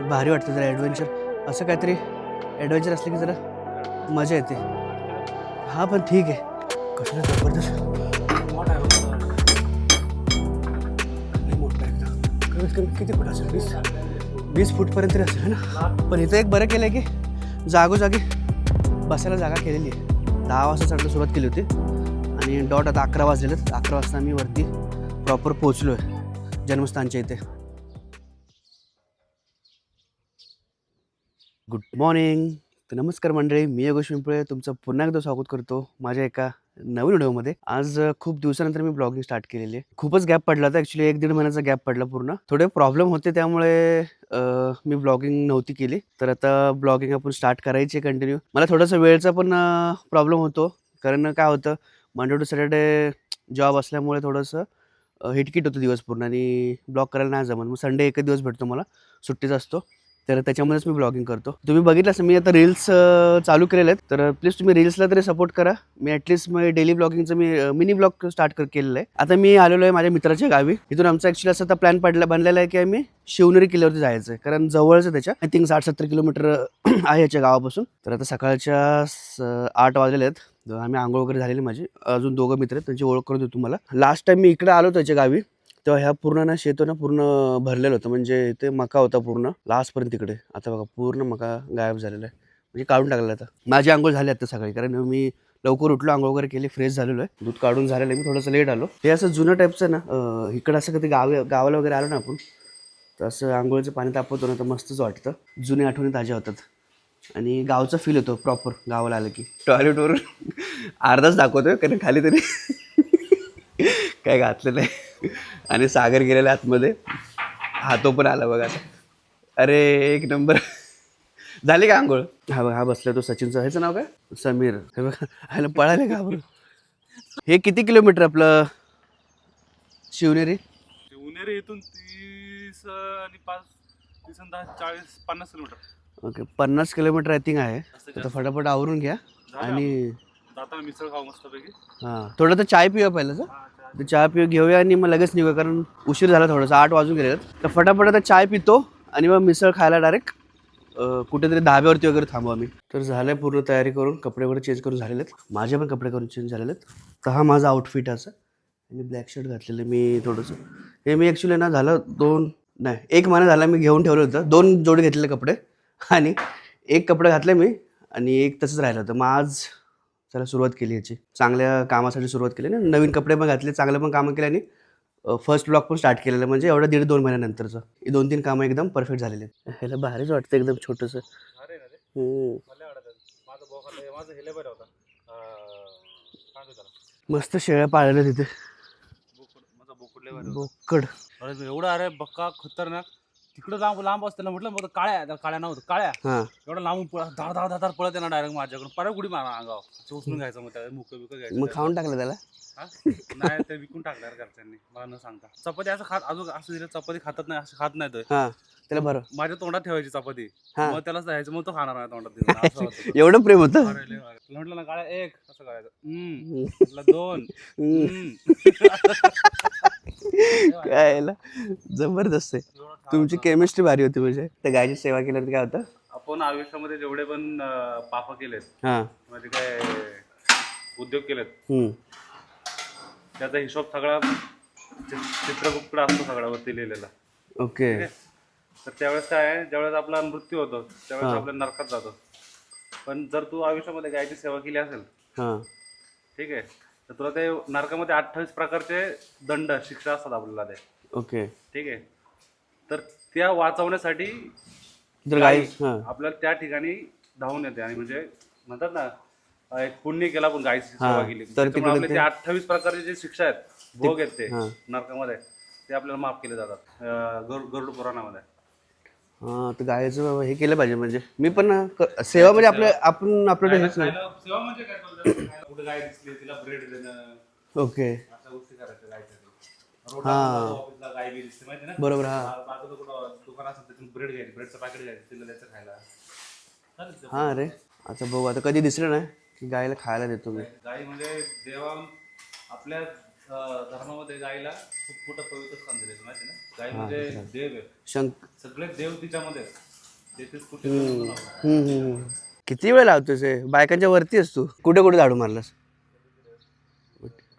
भारी वाटतं जरा ॲडव्हेंचर, असं काहीतरी ॲडव्हेंचर असलं की जरा मजा येते. हा पण ठीक आहे. कसलं जबरदस्त मोठा आहे एकदम. कमीत कमी किती फूट असेल? 20 फूटपर्यंत तरी असेल ना. पण इथं एक बरं केलं आहे की जागोजागी बसायला जागा केलेली आहे. 10 वाजता चढायला सुरुवात केली होती आणि डॉट आता 11 वाजलेलं. 11 वाजता आम्ही वरती प्रॉपर पोहोचलो आहे जन्मस्थानच्या इथे. Good morning. तर नमस्कार मंडळी, मी योगेश पिंपळे तुमचं पुन्हा एकदा स्वागत करतो माझ्या एका नवीन व्हिडिओमध्ये. आज खूप दिवसानंतर मी ब्लॉगिंग स्टार्ट केलेली आहे. खूपच गॅप पडला होता ॲक्च्युली, 1-1.5 महिन्याचा गॅप पडला पूर्ण. थोडे प्रॉब्लेम होते त्यामुळे मी ब्लॉगिंग नव्हती केली. तर आता ब्लॉगिंग आपण स्टार्ट करायची आहे कंटिन्यू. मला थोडासा वेळेचा पण प्रॉब्लेम होतो, कारण काय होतं मंडे टू सॅटर्डे जॉब असल्यामुळे थोडंसं हिटकिट होतं दिवस पूर्ण आणि ब्लॉग करायला नाही जमत. मग संडे एकच दिवस भेटतो मला, सुट्टीचा असतो. तर त्याच्यामध्येच मी ब्लॉगिंग करतो. तुम्ही बघितलं असं मी आता रील्स चालू केलेले आहेत, तर प्लीज तुम्ही रील्सला तरी सपोर्ट करा. मी ॲटलीस्ट मग डेली ब्लॉगिंगचं मी मिनी ब्लॉग स्टार्ट केलेलं आहे. आता मी आलेलो आहे माझ्या मित्राच्या गावी. इथून आमचा ॲक्च्युली असा प्लॅन बनलेला आहे की आम्ही शिवनेरी किल्ल्यावरती जायचं आहे, कारण जवळच आहे त्याच्या. आय थिंक 60-70 किलोमीटर आहे याच्या गावापासून. तर आता सकाळच्या 8 वाजलेले आहेत. आम्ही आंघोळ वगैरे झालेली माझी. अजून 2 मित्र आहेत, त्यांची ओळख करून देतो तुम्हाला. लास्ट टाइम मी इकडे आलो त्याच्या गावी तेव्हा ह्या पूर्ण ना शेत ना पूर्ण भरलेलं होतं, म्हणजे ते मका होता पूर्ण लास्टपर्यंत तिकडे. आता बघा पूर्ण मका गायब झालेला आहे, म्हणजे काढून टाकलेला. आता माझी आंघोळ झाली आता सकाळी, कारण मी लवकर उठलो, आंघोळ वगैरे केली, फ्रेश झालेलो आहे. दूध काढून झालेलं आहे, मी थोडंसं लेट आलो. हे असं जुनं टाईपचं ना, इकडं असं कधी गावाला वगैरे आलो ना आपण, तर असं आंघोळीचं पाणी तापवतो ना तर मस्तच वाटतं. जुनी आठवणी ताज्या होतात आणि गावचा फील येतो प्रॉपर गावाला आलं की. टॉयलेटवरून अर्धाच दाखवतोय, कारण खाली तरी काय घातलेलं आहे. आणि सागर गेलेला आतमध्ये, हा तो पण आला बघा आता. अरे एक नंबर. झाली का आंघोळ? हा बघा, हा बसला तो सचिनचं, ह्याचं नाव काय, समीर. हे बघा ह्याला पळाले का बरं. हे किती किलोमीटर आपलं शिवनेरी? शिवनेरी इथून 30 आणि 5, 30 आणि 10, 40, 50 kilometre. Okay, 50 kilometre I think आहे. तर फटाफट आवरून घ्या आणि जाताना मिसळ खाऊ मस्तपैकी. हां थोडं तर चाय पिऊया पहिलं. तर चहा घेऊया आणि मग लगेच निघूया, कारण उशीर झाला थोडासा, 8 वाजून गेले. तर फटाफट आता चाय पितो आणि मग मिसळ खायला डायरेक्ट कुठेतरी धाब्यावरती वगैरे थांबू आम्ही. तर झालं पूर्ण तयारी करून, कपडे वगैरे चेंज करून झालेले आहेत. माझे पण कपडे करून चेंज झालेले आहेत. तर हा माझा आउटफिट असं, आणि ब्लॅक शर्ट घातलेलं मी थोडंसं. हे मी ॲक्च्युली ना झालं 1 महिना झाला मी घेऊन ठेवलं होतं. 2 जोडी घेतलेले कपडे आणि एक कपडे घातले मी आणि एक तसंच राहिलं होतं. मग आज त्याला सुरुवात केली याची, चांगल्या कामासाठी सुरुवात केली ना. नवीन कपडे पण घातले, चांगलं पण कामं केली आणि फर्स्ट ब्लॉग पण स्टार्ट केलेलं, म्हणजे एवढं 1.5-2 महिन्यानंतरचं. हे 2-3 कामं एकदम परफेक्ट झालेले आहेत. ह्याला भारीच वाटतं एकदम छोटंसं. अरे ना रे, मला आवडतं माझा बोका, माझा हेले बरं होता. काय होतं त्याला, मस्त शेळ्या पाळल्या तिथे, बोकड, माझा बोकड लय बरं. बोकड. अरे एवढा, अरे बक्का खतरनाक. तिकडं लांब लांब असताना म्हटलं मग काळ्या नव्हतं, काळ्या हां एवढा लांबून धाड धाड धाड पळत येणार डायरेक्ट माझ्याकडून, परत उडी मारा अंगावर, उचलून घ्यायचं, मग त्या मुकं घ्यायचं. मग खाऊन टाकलं त्याला. हा? नाही, ते विकून टाकणार घरच्यांनी, मला न सांगता. चपाती असं खात, अजून असं दिलं चपाती खातच नाही, असं खात नाही तो. हां त्याला बरं. माझ्या तोंडात ठेवायची चपाती, हां मग त्यालाच द्यायचं, मग तो खाणार नाही तोंडात दिलं, असं होतं तो. एवढं प्रेम होतं. अरे लय भारी. तुला म्हटलं ना काळ्या एक, असं करायचं, म्हटलं 2. काय याला जबरदस्त आहे. तुमची केमिस्ट्री भारी होती, म्हणजे त्या गायची सेवा केल्यावर काय होतं. आपण आयुष्यामध्ये जेवढे पण पाप केलेत, हां म्हणजे काय उद्योग केलेत, त्याचा हिशोब सगळा चित्रगुप्तकडे असतो, सगळ्यावरती लिहिलेला. ओके. तर त्यावेळेस काय आहे, ज्यावेळेस आपला मृत्यू होतो त्यावेळेस आपल्या नरकात जातो. पण जर तू आयुष्यामध्ये गायची सेवा केली असेल, हां ठीक आहे, तर तुला ते नरकामध्ये 28 प्रकारचे दंड, शिक्षा असतात आपल्याला ते. ओके. ठीक आहे, तर त्या वाचवण्यासाठी तर गाई हां आपल्याला त्या ठिकाणी धावून येते, आणि म्हणजे म्हणतात ना, एक पुण्य केला पण गायची सेवा केली, तर त्याच्यामुळे आपले तिकडे ते 28 प्रकारचे जे शिक्षा आहेत, भोग आहेत ते हां. नरकामध्ये, ते आपल्याला माफ केले जातात गरुड पुराणामध्ये. हां तर गायचं हे केलं पाहिजे, म्हणजे मी पण सेवा म्हणजे आपण आपलं हेच नाही. सेवा म्हणजे काय करतात, कुठे गाय दिसली तिला ब्रेड देणं, ओके. अशा गोष्टी करायच्या गायसाठी. रोडला ऑफिसला गाय बी दिसते माहिती ना, बरोबर. हां बाजूला कुठं दुकान असेल तिथून ब्रेड घ्यायची, ब्रेडचं पॅकेट घ्यायचं, तिला द्यायचं खायला. चालेल. हां. अरे अच्छा बघू, आता कधी दिसलं नाही की गायला खायला देतो मी. गाई म्हणजे देवा, आपल्या धर्मामध्ये गाईला खूप मोठं पवित्र स्थान दिलेलं माहिती ना. गाय म्हणजे देव आहे. शंक सगळे देव तिच्यामध्ये आहेत. तेथेच कुठे किती वेळ लावतोस हे? बायकांच्या वरती असतो. कुठे कुठे झाडू मारलास?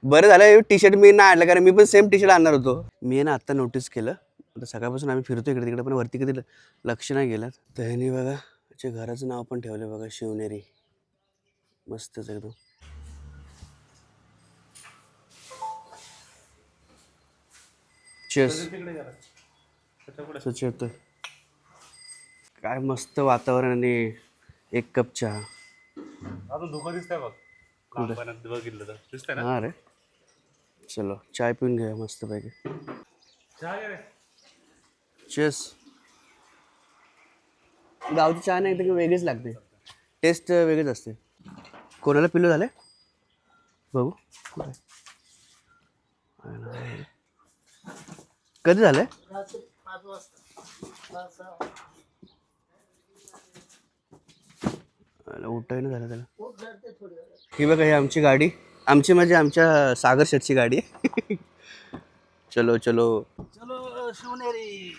बरं झालं टी शर्ट मी नाही आणलं, कारण मी पण सेम टी शर्ट आणणार होतो. मी आहे ना आत्ता नोटीस केलं, आता सकाळपासून आम्ही फिरतो इकडे तिकडे, पण वरती कधी लक्ष नाही गेलं. तर ह्यानी बघा त्याच्या घराचं नाव पण ठेवलं बघा, शिवनेरी. मस्तच एकदम. चेस तिकडे गेला त्याच्या पुढे. स्वच्छ येतोय. काय मस्त वातावरण आणि एक कप चहा. अजून धुकं दिसतंय बघ. लहानपणात बघितलं तर दिसतंय ना. हा रे, चलो चाय पिऊन घेऊया मस्त पैकी. चहा घे रे. चेस. गावची चहा नाही तर वेगळीच लागते, टेस्ट वेगळीच असते. कोणाला पिल्लू झाले बघू. कधी झालंय? उठाय ना झालं त्याला. ही बघा, ही आमची गाडी, आमची म्हणजे आमच्या सागर शेठची गाडी आहे. चलो चलो चलो शिवनेरी.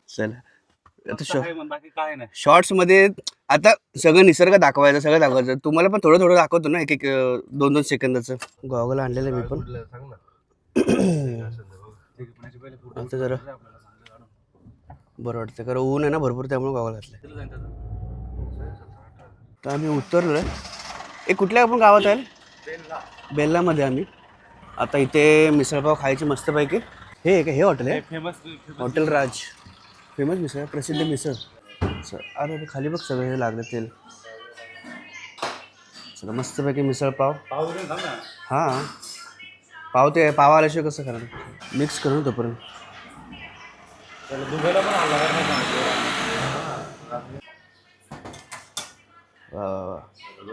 चला आता बाकी काय नाही. शॉर्ट्स मध्ये आता सगळं निसर्ग दाखवायचं, सगळं दाखवायचं. तुम्हाला पण थोडं थोडं दाखवतो ना, एक एक 2-2 सेकंदाचं. गॉगल आणलेलं मी पण. आता जरा बरं वाटतं, कारण ऊन आहे ना भरपूर, त्यामुळे गॉगल घातलं. तर आम्ही उतरलोय. कुठल्या आपण गावात आहे? बेल्लामध्ये आम्ही. आता इथे मिसळपाव खायची मस्तपैकी. हे हॉटेल आहे, फेमस हॉटेल राज. फेमस मिसळ, प्रसिद्ध मिसळ. अरे खाली बघ सगळं हे लागलं तेल. सगळं मस्तपैकी मिसळपाव. हां, पाव ते पाव आल्याशिवाय कसं करणार, मिक्स करून तोपर्यंत.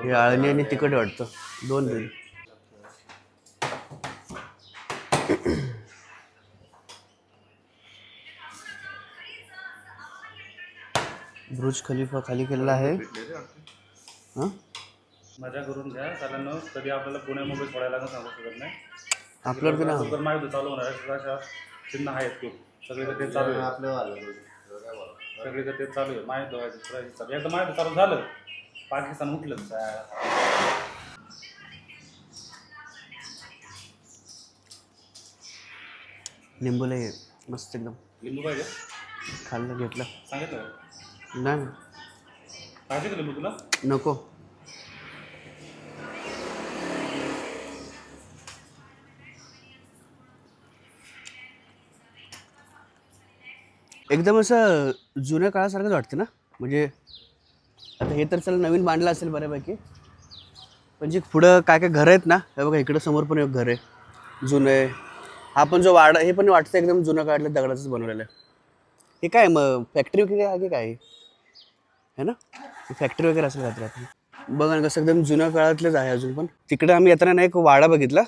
हे आळणी आणि तिखट वाटतं, 2 दिली. बुर्ज खलिफा खाली केलेला आहे. हां, मजा करून घ्या कारण कधी आपल्याला पुणे मुंबई सोडायला पण सांगू शकत नाही. आपल्यावरती ना लवकर माहिती चालू होणार आहे. अशा चिन्ह आहेत खूप, सगळीकडे तेच चालू आहे. सगळीकडे तेच चालू आहे. माहिती व्हायचं एकदा माहिती चालू झालं, पाकिस्तान उठलं. लिंबू लय मस्त एकदम. लिंबू पाहिजे? खाल्लं घेतलं. सांगितलं नाही पाहिजे का लिंबू तुला? नको. एकदम असं जुन्या काळासारखंच वाटतं ना. म्हणजे आता हे तर चला नवीन बांधलं असेल बऱ्यापैकी, पण जे पुढं काय काय घरं आहेत ना, हे बघा इकडं समोर पण एक घर आहे जुनं आहे. हा पण जो वाडा, हे पण वाटतं एकदम जुनं काळातल्या दगडाचंच बनवलेलं आहे. हे काय मग फॅक्टरी वगैरे आहे काय है ना? फॅक्टरी वगैरे असेल का तर. बघा ना कसं एकदम जुन्या काळातलंच आहे अजून पण. तिकडे आम्ही येताना ना एक वाडा बघितला,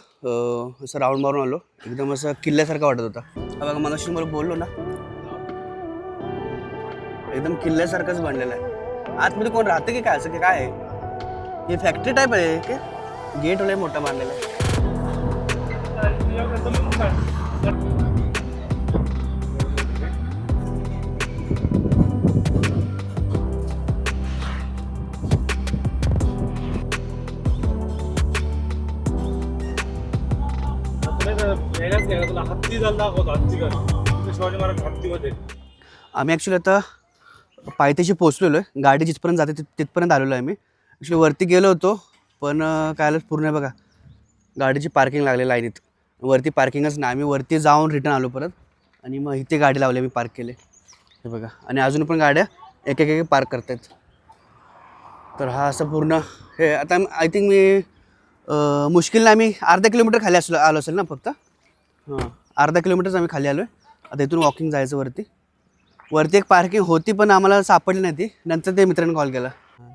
असं राऊंड मारून आलो. एकदम असं किल्ल्यासारखा वाटत होता. हा बघा मगाशी मला बोललो ना, एकदम किल्ल्यासारखंच बनलेलं आहे. आतमध्ये कोण राहतं की काय, असं की काय आहे? हे फॅक्टरी टाईप आहे की गेट वगैरे मोठा मारलेला आहे. हत्ती झाला दाखवतो. हत्ती शिवाजी महाराज हत्ती होते. आम्ही ॲक्च्युली आता पायथ्याशी पोचलेलो आहे. गाडी जिथपर्यंत जाते तिथपर्यंत आलेलो आहे. आम्ही ॲक्च्युली वरती गेलो होतो, पण काय आलं पूर्ण आहे बघा, गाडीची पार्किंग लागली लाईनीत. वरती पार्किंगच नाही. आम्ही वरती जाऊन रिटर्न आलो परत, आणि मग इथे गाडी लावली, आम्ही पार्क केले. हे बघा, आणि अजून पण गाड्या एक एक पार्क करत आहेत. तर हा असं पूर्ण हे आता आय थिंक मी मुश्किलने आम्ही अर्धा किलोमीटर खाली आलो असेल ना फक्त. हां, अर्धा किलोमीटरच आम्ही खाली आलो आहे. आता इथून वॉकिंग जायचं वरती एक पार्किंग होती, पण आम्हाला सापडली नाही ती. नंतर ते मित्रांनी कॉल केला.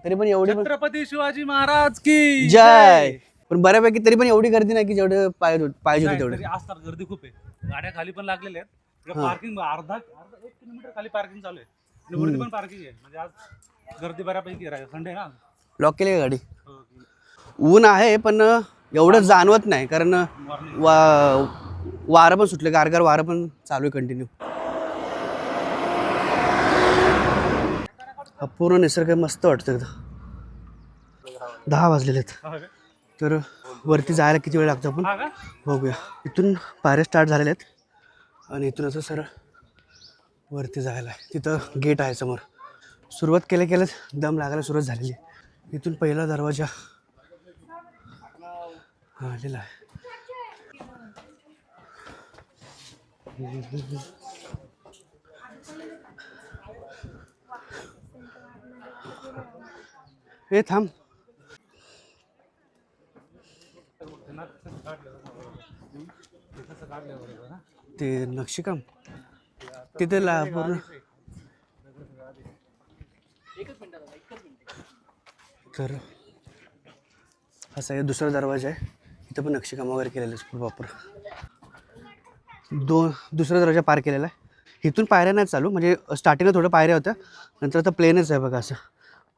तरी पण एवढी छत्रपती शिवाजी महाराज की जय. पण बऱ्यापैकी तरी पण एवढी गर्दी नाही की जेवढं पाहिजे होते तेवढे. असतात, गर्दी खूप आहे. गाड्या खाली पण लागलेल्या आहेत. पार्किंग अर्धा 1 किलोमीटर खाली पार्किंग चालू आहे, आणि वरती पण पार्किंग आहे. म्हणजे आज गर्दी बऱ्यापैकी आहे. संडे ना. लॉक केली गाडी. ऊन आहे पण एवढं जाणवत नाही, कारण वारं पण सुटलं, गारगार वारं पण चालू आहे कंटिन्यू. हा पूर्ण निसर्ग मस्त वाटतं एकदम. 10 वाजलेले आहेत. तर वरती जायला किती वेळ लागतो आपण बघूया. इथून पायऱ्या स्टार्ट झालेल्या आहेत आणि इथून असं सरळ वरती जायला आहे. तिथं गेट आहे समोर. सुरुवात केल्या केल्याच दम लागायला सुरुवात झालेली आहे. इथून पहिला दरवाजा आलेला आहे. हे थांब. ते नक्षीकाम तिथे पूर्ण. तर असा आहे दुसरा दरवाजा आहे. इथं पण नक्षीकाम वगैरे केलेलं आहे प्रॉपर. दुसरा दरवाजा पार केलेला आहे. इथून पायऱ्या नाही चालू, म्हणजे स्टार्टिंगला थोडं पायऱ्या होत्या, नंतर आता प्लेनच आहे बघा. असं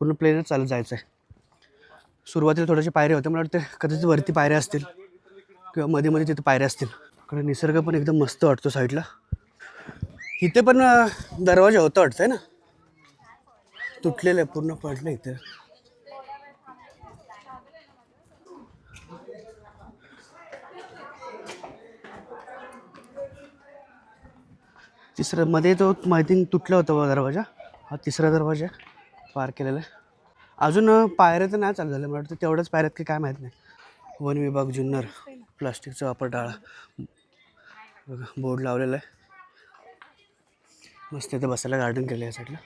पूर्ण प्लेनच चालत जायचं आहे. सुरुवातीला थोड्याशा पायऱ्या होत्या, मला वाटतं कदाचित वरती पायऱ्या असतील किंवा मध्ये मध्ये तिथे पायऱ्या असतील. इकडे निसर्ग पण एकदम मस्त वाटतो साईडला. इथे पण दरवाजा होता वाटतं आहे ना, तुटलेलं आहे पूर्ण, पडलं इथे. तिसरा मध्ये तो माहिती तुटला होता दरवाजा. हा तिसरा दरवाजा पार केलेला आहे. अजून पायऱ्या तर नाही चालू झाल्या, मला वाटतं तेवढंच पायऱ्यात की काय माहीत नाही. वन विभाग जुन्नर, प्लास्टिकचा वापर टाळा, बघा बोर्ड लावलेला आहे. मस्त इथं बसायला गार्डन केलं आहे या साईडला.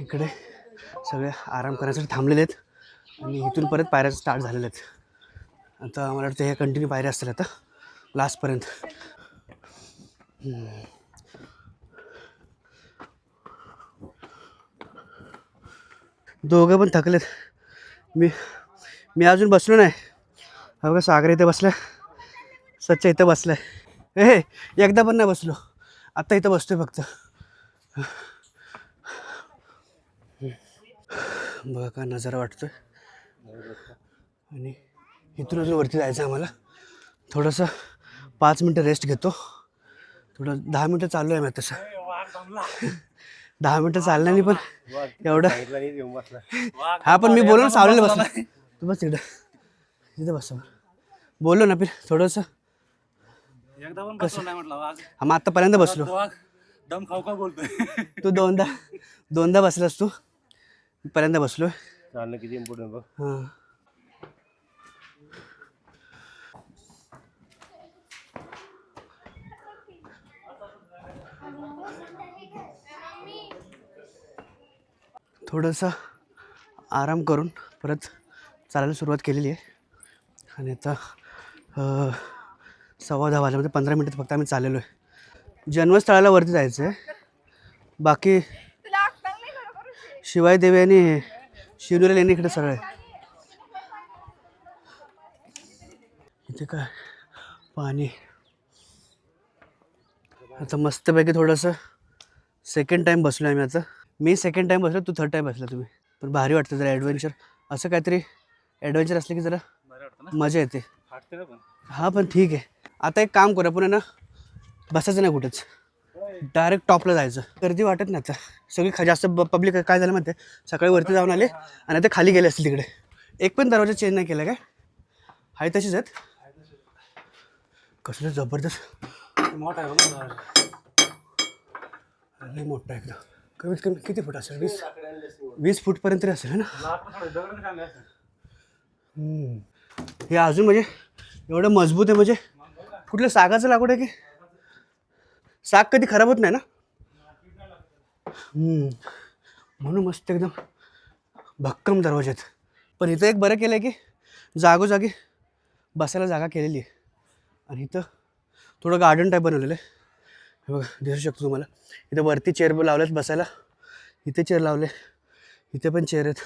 इकडे सगळे आराम करण्यासाठी थांबलेले आहेत आणि इथून परत पायऱ्या स्टार्ट झालेल्या आहेत. आता मला वाटतं हे कंटिन्यू पायऱ्या असतील आता लास्टपर्यंत. दोघं पण थकलेत. मी अजून बसलो नाही. हा बघा सागर इथे बसला, सच्च इथं बसलाय. एकदा पण नाही बसलो, आत्ता इथं बसतोय फक्त. बघा का नजारा वाटतोय. आणि इथून अजून वरती जायचं आम्हाला. थोडंसं 5 मिनटं रेस्ट घेतो. थोडं 10 मिनटं चाललो आहे मी तसं. 10 मिनटं चालण्याने पण एवढं. हा पण मी बोललो ना सावलेलं बसला. तू बस तिकडं, तिथं बस. बोललो ना फिर थोडंसं. हा मग आत्तापर्यंत बसलो. दम खाऊ का बोलतोय तू दोनदा बसलास. तू पर्यंत बसलोय. चालणं किती इम्पॉर्टंट बघ. हां थोडंसं आराम करून परत चालायला सुरुवात केलेली आहे. आणि आता 10:15 वाजल्यामध्ये 15 मिनटात फक्त आम्ही चाललेलो आहे. जन्मस्थळाला वरती जायचं आहे. बाकी शिवाई देवी आणि शिवनेरी लेणी इकडे सरळ आहे. इथे काय पाणी. आता मस्तपैकी थोडंसं सेकंड टाईम बसलो आम्ही. आता मी सेकंड टाईम बसलो, तू थर्ड टाईम बसला तुम्ही. पण भारी वाटतं जरा ॲडव्हेंचर. असं काहीतरी ॲडव्हेंचर असलं की जरा मजा येते. हां पण ठीक आहे. आता एक काम करू आपण ना, बसायचं नाही कुठेच, डायरेक्ट टॉपला जायचं. गर्दी वाटत नाही आता. सगळी जास्त पब्लिक काय झालं माहिती आहे, सकाळी वरती जाऊन आले आणि आता खाली गेले असतील तिकडे. एक पण दरवाजा चेंज नाही केला काय, आहे तशीच आहेत. कसलं जबरदस्त मोठा आहे लई मोठा आहे एकदम. कमीत कमी किती फूट असेल, 20 फूटपर्यंत तरी असेल ना. हे अजून म्हणजे एवढं मजबूत आहे. म्हणजे कुठलं सागाचं लाकूड आहे की साग कधी खराब होत नाही ना. म्हणून मस्त एकदम भक्कम दरवाजे आहेत. पण इथं एक बरं केलं आहे की जागोजागी बसायला जागा केलेली आहे. आणि इथं थोडं गार्डन टाईप बनवलेलं आहे. हे बघा दिसू शकतो तुम्हाला. इथं वरती चेअर लावल्यात बसायला. इथे चेअर लावले, इथे पण चेअर आहेत.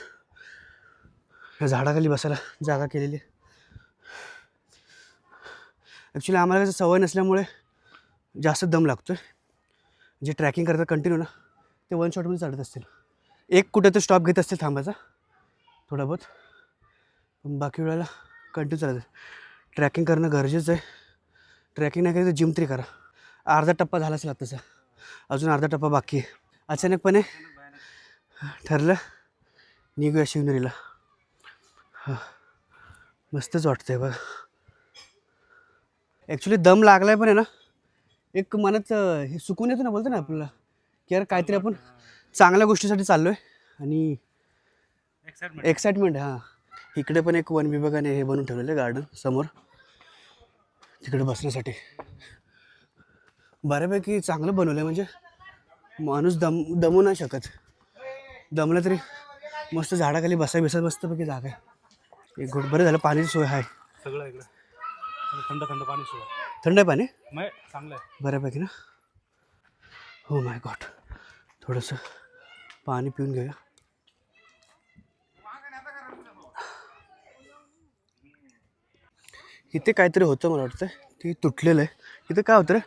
या झाडाखाली बसायला जागा केलेली आहे. ॲक्च्युली आम्हाला कसं सवय नसल्यामुळे जास्त दम लागतो आहे. जे ट्रॅकिंग करतात कंटिन्यू ना, ते वन शॉटमध्ये चढत असतील. एक कुठे तर स्टॉप घेत असतील थांबायचा थोडा बहुत, पण बाकी वेळेला कंटिन्यू चालायचं. ट्रॅकिंग करणं गरजेचं आहे. ट्रॅकिंग नाही केलं तर जिम तरी करा. अर्धा टप्पा झालाच लागतचा, अजून अर्धा टप्पा बाकी आहे. अचानकपणे ठरलं निघूया शिवनेरीला. हां मस्तच वाटतंय बघा. ॲक्च्युली दम लागलाय पण आहे ना, एक मनात हे सुकून येतं ना, बोलतो ना आपल्याला की यार काहीतरी आपण चांगल्या गोष्टीसाठी चाललो आहे आणि एक्साइटमेंट. हां इकडे पण एक वन विभागाने हे बनवून ठेवलेलं आहे गार्डन समोर, तिकडे बसण्यासाठी बऱ्यापैकी चांगलं बनवलं आहे. म्हणजे माणूस दमू नाही शकत. दमलं तरी मस्त झाडाखाली बसायला मस्तपैकी जागा आहे. एक घोट बरं झालं, पाण्याची सोय आहे सगळं इकडे. थंड थंड पाणी सुरू. थंड आहे पाणी मग चांगलं आहे बऱ्यापैकी ना. हो माय गॉड, थोडंसं पाणी पिऊन घेऊया. इथे काहीतरी होतं मला वाटतं, ते तुटलेलं आहे. इथं काय होतं रे,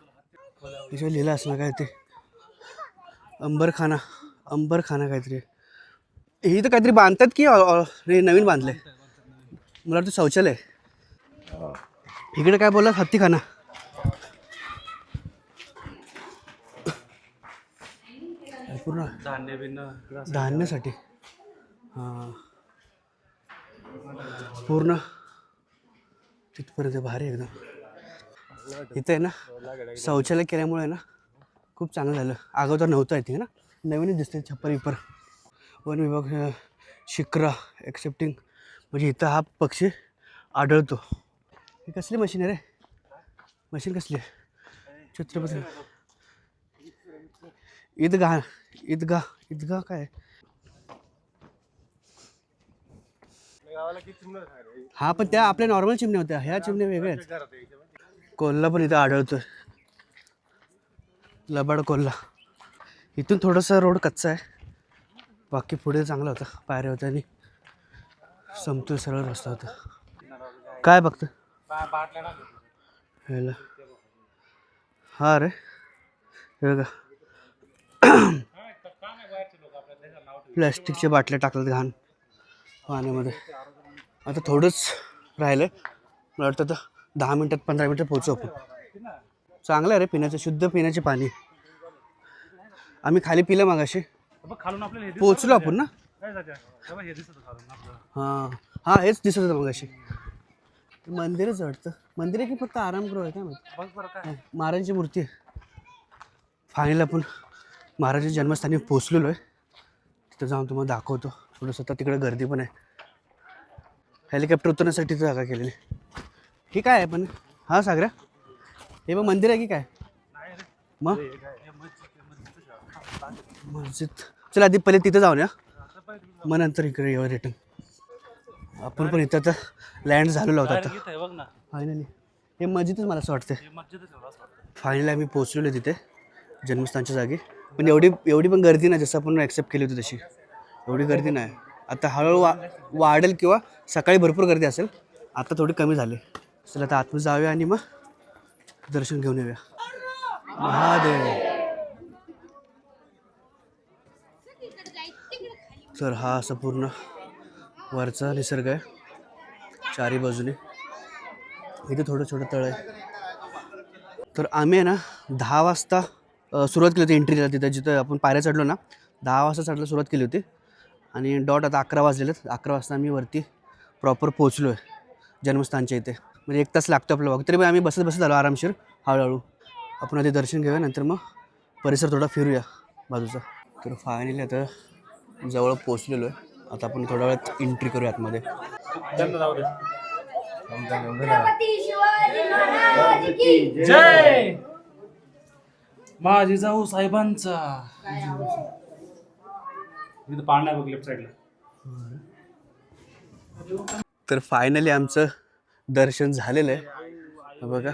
तिच्यावर लिहिलं असं काय ते अंबरखाना काहीतरी. हे इथं काहीतरी बांधतात की हे नवीन बांधलं आहे? मला वाटतं शौचालय. इकडे काय बोललात, हत्तीखाना. पूर्ण धान्य बिन्न धान्यासाठी. हां पूर्ण तिथपर्यंत भारी एकदम. इथं आहे ना शौचालय केल्यामुळे आहे ना खूप चांगलं झालं. अगोदर नव्हतं आहे ना, नवीनच दिसते. छप्पर विपर वन विभाग शिक्रा ॲक्सेप्टिंग, म्हणजे इथं हा पक्षी आढळतो. ही कसली मशीन आहे रे, मशीन कसली आहे? छत्रपती ईदगाह काय? हा पण त्या आपल्या नॉर्मल चिमण्या होत्या, ह्या चिमण्या वेगळ्या आहेत. कोल्हा पण इथं आढळतोय, लबाड कोल्हा. इथून थोडंसं रोड कच्चा आहे, बाकी पुढे चांगला होता. पायऱ्या होत्या आणि समतोल सरळ रस्ता होता. काय बघतं ह्याला? हा रे हे बघा प्लॅस्टिकच्या बाटल्या टाकतात घाण पाण्यामध्ये. आता थोडंच राहिलं आहे, मला वाटतं आता 10 मिनटात 15 मिनटात पोहोचू आपण. चांगलं आहे रे पिण्याचं, शुद्ध पिण्याचे पाणी. आम्ही खाली पिलं मगाशी, खालून आपल्याला पोहोचलो आपण ना. हे दिसत खालून आपलं. हां हां हेच दिसत होतं मगाशी. मंदिरच वाटतं, मंदिर आहे की फक्त आरामगृह आहे काय माहिती. बघ बरं काय महाराजांची मूर्ती आहे. फायनल आपण महाराजांच्या जन्मस्थानी पोचलेलो आहे. तिथं जाऊन तुम्हाला दाखवतो. थोडंसं आता तिकडे गर्दी पण आहे. हेलिकॉप्टर उतरण्यासाठी जागा केलेली. ही काय आहे पण? हा सागऱ्या हे मग मंदिर आहे की काय? मग मस्जिद. चला आधी पहिले तिथं जाऊन या, मग नंतर इकडे येऊ रिटर्न. आपण पण इथं आता लँड झालेलो होता आता बघ ना. फायनली. हे मस्जिदच मला असं वाटतं. मस्जिदच फायनली आम्ही पोचलेलो तिथे जन्मस्थानच्या जागी. पण एवढी पण गर्दी नाही जसं आपण ॲक्सेप्ट केली होती तशी. एवढी गर्दी नाही. आता हळूहळू वाढेल किंवा सकाळी भरपूर गर्दी असेल, आता थोडी कमी झाली. चला आता आतमध्ये जाऊया आणि मग दर्शन घेऊन येऊया. महादेव. तर हा असं पूर्ण वरचा निसर्ग आहे चारी बाजूने. इथे थोडं छोटं तळ आहे. तर आम्ही आहे ना 10 वाजता सुरुवात केली होती एंट्रीला. तिथं जिथं आपण पायऱ्या चढलो ना 10 वाजता चढायला सुरुवात केली होती आणि डॉट आता 11 वाजलेले आहेत. 11 वाजता आम्ही वरती प्रॉपर पोचलो आहे जन्मस्थानच्या इथे. म्हणजे 1 तास लागतो आपलं वगैरे, तरी पण आम्ही बसत आलो आरामशीर हळूहळू. आपण आधी दर्शन घेऊया, नंतर मग परिसर थोडा फिरूया बाजूचा. तर फायनली आता जवळ पोचलेलो आहे. आता आपण थोड्या वेळात एंट्री करूया आतमध्ये. जय माझी जाऊ साहेबांचा. मी तर पाळणा बघ लेफ्ट साईडला. तर फायनली आमचं दर्शन झालेलं आहे बघा.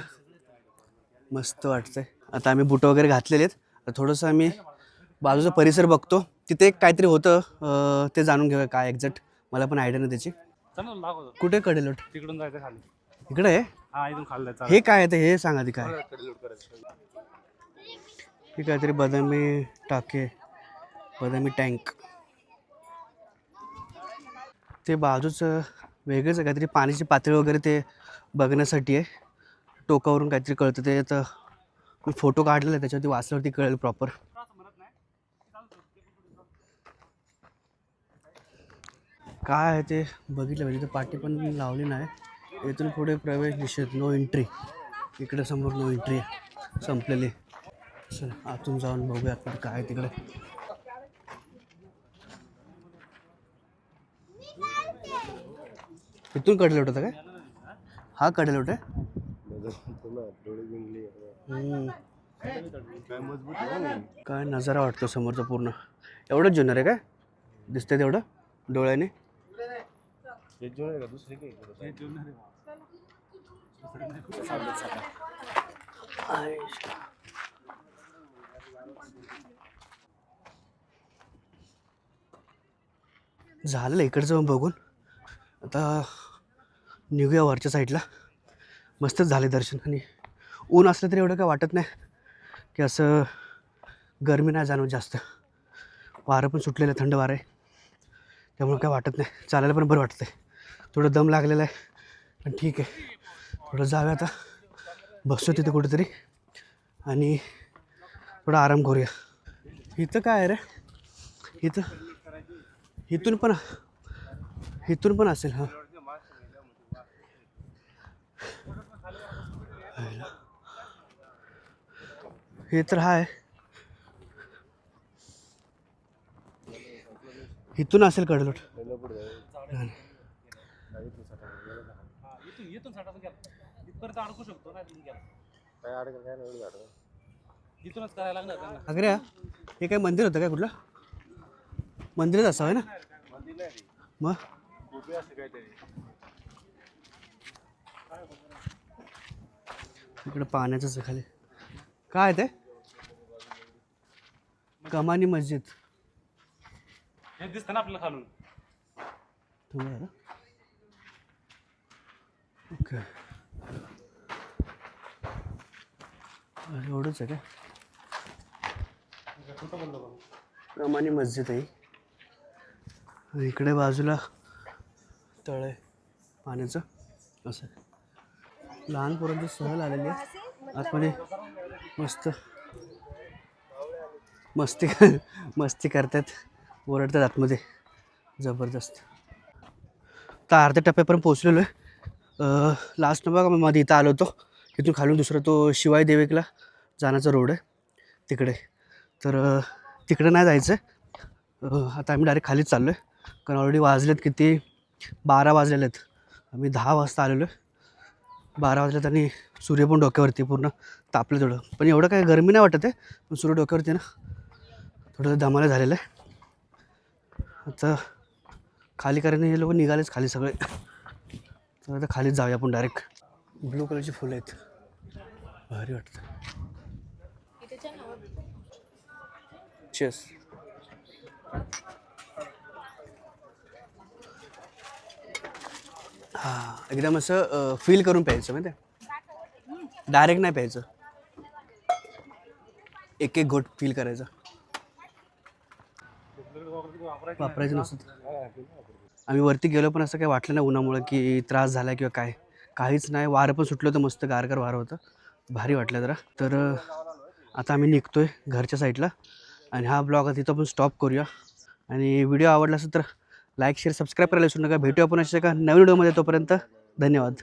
मस्त वाटतंय. आता आम्ही बुटं वगैरे घातलेले आहेत. तर थोडंसं आम्ही बाजूचा परिसर बघतो. तिथे एक काहीतरी होतं ते जाणून घेऊया काय एक्झॅक्ट. मला पण आयडिया नाही त्याची. कुठे कडेलोट? तिकडून जायचं खाली. इकडे आहे. हा इथून खाली जायचं. हे काय आहे हे सांगा आधी काय. हे काहीतरी बदामी टाके, बदामी टँक. ते बाजूचं वेगळंच आहे काहीतरी, पाण्याची पातळी वगैरे ते बघण्यासाठी आहे. टोकावरून काहीतरी कळतं ते. आता मी फोटो काढलेला आहे त्याच्यावरती, वाचल्यावरती कळेल प्रॉपर. काय आहे ते बघितलं पाहिजे. तर पाटी पण लावली नाही. इथून पुढे प्रवेश निषेध, नो एंट्री. इकडे समोर नो एंट्री आहे, संपलेली. चल आतून जाऊन बघूया आपण काय आहे तिकडे. इथून कडेलोट होता काय? हा कडेलोट आहे. काय नजारा वाटतो समोरचा पूर्ण. एवढंच जुन्नर आहे काय दिसतंय तेवढं डोळ्याने? झालं इकडचं जाऊन बघून. आता निघूया वरच्या साईडला. मस्तच झाले दर्शन. आणि ऊन असलं तरी एवढं काय वाटत नाही की असं गरमी नाही जाणवत जास्त. वारं पण सुटलेलं, थंड वारं आहे, त्यामुळे काय वाटत नाही. चालायला पण बरं वाटतं आहे. थोडं दम लागलेला आहे पण ठीक आहे. थोडं जाऊया आता, बसतो तिथं कुठेतरी आणि थोडा आराम करूया. इथं काय आहे रे? इथून पण असेल. हां हे तर आहे. इथून असेल कडेलोट. इथून साठा गेला इथपर्यंत अडकू शकतो ना. इथूनच करायला लागणार त्यांना. अगरे हे काय मंदिर होतं काय? कुठलं मंदिरच असावं ना मग? इकडं पाण्याचंच आहे खाली. काय ते कमानी मस्जिद हे दिसतं ना आपल्याला खालून. ओके, एवढंच आहे काय? कमानी मस्जिद आहे. इकडे बाजूला तळ आहे पाण्याचं. असं लहान पोरांची सहल आलेली आहे. आतमध्ये मस्त मस्ती करतात, ओरडतात आतमध्ये जबरदस्त. तर अर्ध्या टप्प्यापर्यंत पोचलेलो आहे. लास्ट बघा मध्ये इथं आलो होतो. तिथून खालून दुसरा तो शिवाई देविकला जाण्याचा रोड आहे तिकडे. तर तिकडे नाही जायचं आहे. आता आम्ही डायरेक्ट खालीच चाललो आहे कारण ऑलरेडी वाजलेत किती, 12 वाजलेले आहेत. आम्ही 10 वाजता आलेलो आहे. 12 वाजलेत आणि सूर्य पण डोक्यावरती पूर्ण तापलं थोडं. पण एवढं काही गरमी नाही वाटत आहे, पण सूर्य डोक्यावरती ना थोडं दमाला झालेलं आहे. आता खाली कारण हे लोक निघालेच खाली सगळे. तर आता खालीच जाऊया आपण डायरेक्ट. ब्लू कलरची फुलं आहेत, भारी वाटतं. चेस हां, एकदम असं फील करून प्यायचं माहिती आहे, डायरेक्ट नाही प्यायचं. एक एक घोट फील करायचा. वापरायचं नसतं. आम्ही वरती गेलो पण असं काही वाटलं नाही उन्हामुळं की त्रास झाला किंवा काय, काहीच नाही. वारं पण सुटलं होतं, मस्त गारगार वारं होतं, भारी वाटलं जरा. तर आता आम्ही निघतोय घरच्या साईडला आणि हा ब्लॉग आता तिथं पण स्टॉप करूया. आणि व्हिडिओ आवडला असेल तर लाईक शेअर सबस्क्राईब करायला विसरू नका. भेटूया आपण अशा एका नवीन व्हिडिओमध्ये. तोपर्यंत धन्यवाद.